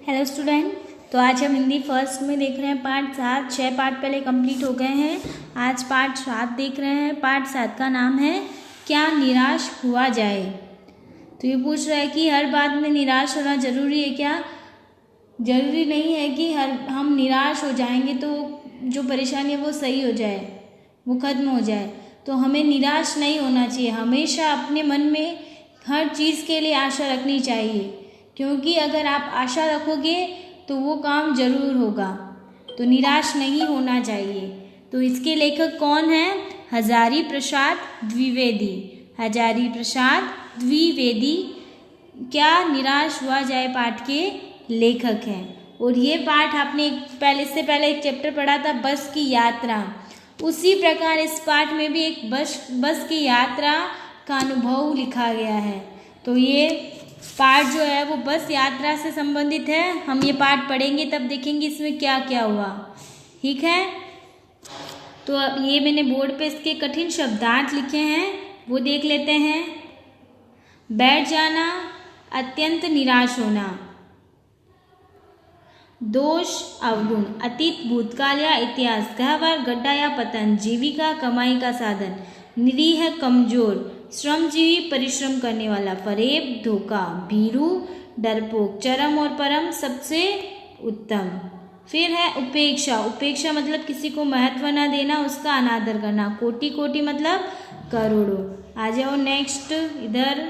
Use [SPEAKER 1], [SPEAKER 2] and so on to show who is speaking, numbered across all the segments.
[SPEAKER 1] Hello student. तो आज हम हिंदी फर्स्ट में देख रहे हैं पार्ट 7। 6 पार्ट पहले कंप्लीट हो गए हैं। आज पार्ट 7 देख रहे हैं। पार्ट 7 का नाम है क्या निराश हुआ जाए। तो ये पूछ रहा है कि हर बात में निराश होना ज़रूरी है क्या। ज़रूरी नहीं है कि हम निराश हो जाएंगे तो जो परेशानी है वो सही हो जाए, वो ख़त्म हो जाए। तो हमें निराश नहीं होना चाहिए। हमेशा अपने मन में हर चीज़ के लिए आशा रखनी चाहिए, क्योंकि अगर आप आशा रखोगे तो वो काम ज़रूर होगा। तो निराश नहीं होना चाहिए। तो इसके लेखक कौन हैं? हजारी प्रसाद द्विवेदी। हजारी प्रसाद द्विवेदी क्या निराश हुआ जाए पाठ के लेखक हैं। और ये पाठ आपने पहले एक चैप्टर पढ़ा था, बस की यात्रा। उसी प्रकार इस पाठ में भी एक बस की यात्रा का अनुभव लिखा गया है। तो ये पाठ जो है वो बस यात्रा से संबंधित है। हम ये पाठ पढ़ेंगे तब देखेंगे इसमें क्या क्या हुआ। ठीक है, तो अब ये मैंने बोर्ड पे इसके कठिन शब्दार्थ लिखे हैं, वो देख लेते हैं। बैठ जाना, अत्यंत निराश होना। दोष अवगुण, अतीत, भूतकाल या इतिहास, गहवर, गड्ढा या पतन, जीविका, कमाई का साधन, निरीह, कमजोर, श्रमजीवी, परिश्रम करने वाला, फरेब, धोखा, भीरू, डरपोक, चरम और परम, सबसे उत्तम। फिर है उपेक्षा। उपेक्षा मतलब किसी को महत्व न देना, उसका अनादर करना। कोटि कोटि मतलब करोड़ों। आ जाओ नेक्स्ट इधर।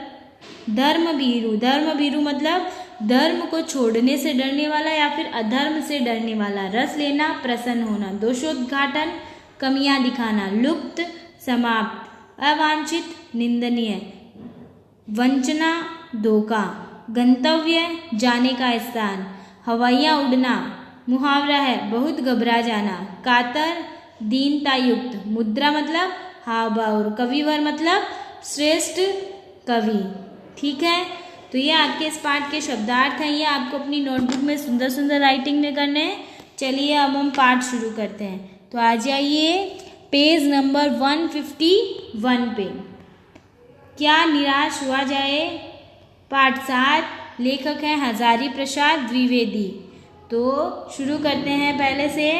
[SPEAKER 1] धर्म भीरू। धर्म भीरू मतलब धर्म को छोड़ने से डरने वाला या फिर अधर्म से डरने वाला। रस लेना, प्रसन्न होना। दोषोद्घाटन, कमियां दिखाना। लुप्त, समाप्त, अवांछित, निंदनीय। वंचना, धोखा। गंतव्य, जाने का स्थान। हवाइयाँ उड़ना, मुहावरा है बहुत घबरा जाना। कातर, दीनता युक्त। मुद्रा मतलब हाव भाव। कविवर मतलब श्रेष्ठ कवि। ठीक है, तो ये आपके इस पाठ के शब्दार्थ हैं। ये आपको अपनी नोटबुक में सुंदर सुंदर राइटिंग में करने हैं। चलिए अब हम पाठ शुरू करते हैं। तो आ जाइए पेज नंबर 151 पे। क्या निराश हुआ जाए, पाठ 7। लेखक हैं हजारी प्रसाद द्विवेदी। तो शुरू करते हैं पहले से।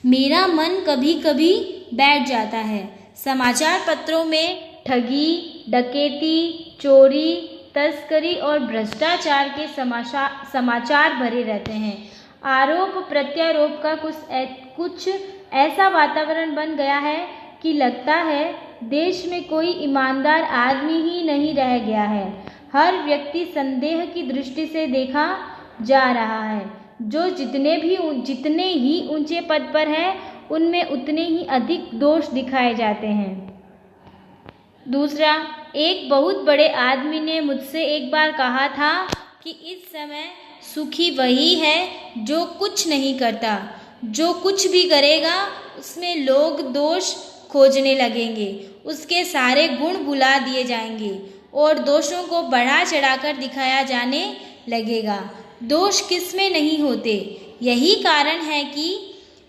[SPEAKER 1] मेरा मन कभी कभी बैठ जाता है। समाचार पत्रों में ठगी, डकैती, चोरी, तस्करी और भ्रष्टाचार के समाचार भरे रहते हैं। आरोप प्रत्यारोप का कुछ ऐसा वातावरण बन गया है कि लगता है देश में कोई ईमानदार आदमी ही नहीं रह गया है। हर व्यक्ति संदेह की दृष्टि से देखा जा रहा है। जो जितने ही ऊंचे पद पर है उनमें उतने ही अधिक दोष दिखाए जाते हैं। दूसरा, एक बहुत बड़े आदमी ने मुझसे एक बार कहा था कि इस समय सुखी वही है जो कुछ नहीं करता। जो कुछ भी करेगा उसमें लोग दोष खोजने लगेंगे, उसके सारे गुण भुला दिए जाएंगे और दोषों को बढ़ा चढ़ाकर दिखाया जाने लगेगा। दोष किसमें नहीं होते। यही कारण है कि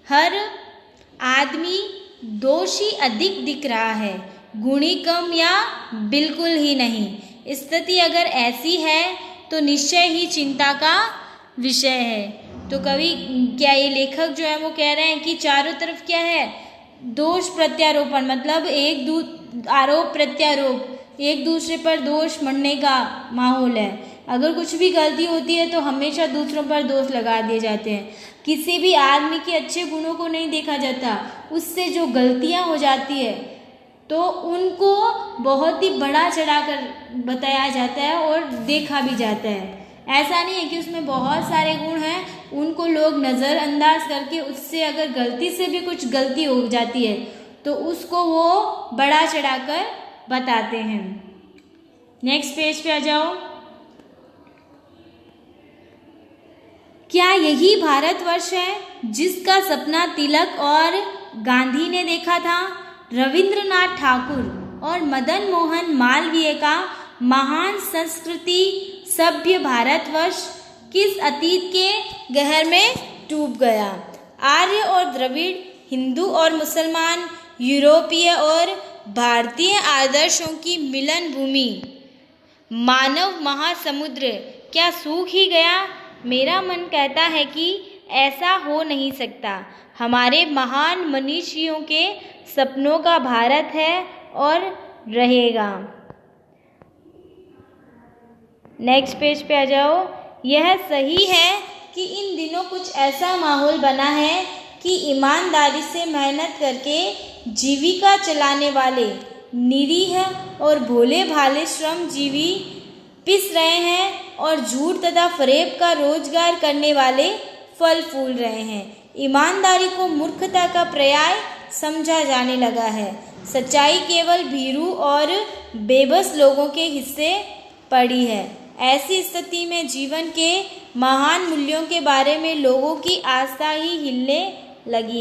[SPEAKER 1] हर आदमी दोषी अधिक दिख रहा है, गुणी कम या बिल्कुल ही नहीं। स्थिति अगर ऐसी है तो निश्चय ही चिंता का विषय है। तो कवि क्या ये लेखक जो है वो कह रहे हैं कि चारों तरफ क्या है, दोष प्रत्यारोपण मतलब आरोप प्रत्यारोप, एक दूसरे पर दोष मढ़ने का माहौल है। अगर कुछ भी गलती होती है तो हमेशा दूसरों पर दोष लगा दिए जाते हैं। किसी भी आदमी के अच्छे गुणों को नहीं देखा जाता, उससे जो गलतियां हो जाती है तो उनको बहुत ही बढ़ा चढ़ाकर बताया जाता है और देखा भी जाता है। ऐसा नहीं है कि उसमें बहुत सारे गुण हैं, उनको लोग नज़रअंदाज करके उससे अगर गलती से भी कुछ गलती हो जाती है तो उसको वो बढ़ा चढ़ाकर बताते हैं। नेक्स्ट पेज पे आ जाओ। क्या यही भारतवर्ष है जिसका सपना तिलक और गांधी ने देखा था? रविंद्रनाथ ठाकुर और मदन मोहन मालवीय का महान संस्कृति सभ्य भारतवर्ष किस अतीत के गहर में डूब गया? आर्य और द्रविड़, हिंदू और मुसलमान, यूरोपीय और भारतीय आदर्शों की मिलन भूमि, मानव महासमुद्र क्या सूख ही गया? मेरा मन कहता है कि ऐसा हो नहीं सकता। हमारे महान मनीषियों के सपनों का भारत है और रहेगा। नेक्स्ट पेज पे आ जाओ। यह सही है कि इन दिनों कुछ ऐसा माहौल बना है कि ईमानदारी से मेहनत करके जीविका चलाने वाले निरीह और भोले भाले श्रमजीवी पिस रहे हैं और झूठ तथा फरेब का रोजगार करने वाले फल फूल रहे हैं। ईमानदारी को मूर्खता का पर्याय समझा जाने लगा है। सच्चाई केवल भीरू और बेबस लोगों के हिस्से पड़ी है। ऐसी स्थिति में जीवन के महान मूल्यों के बारे में लोगों की आस्था ही हिलने लगी है।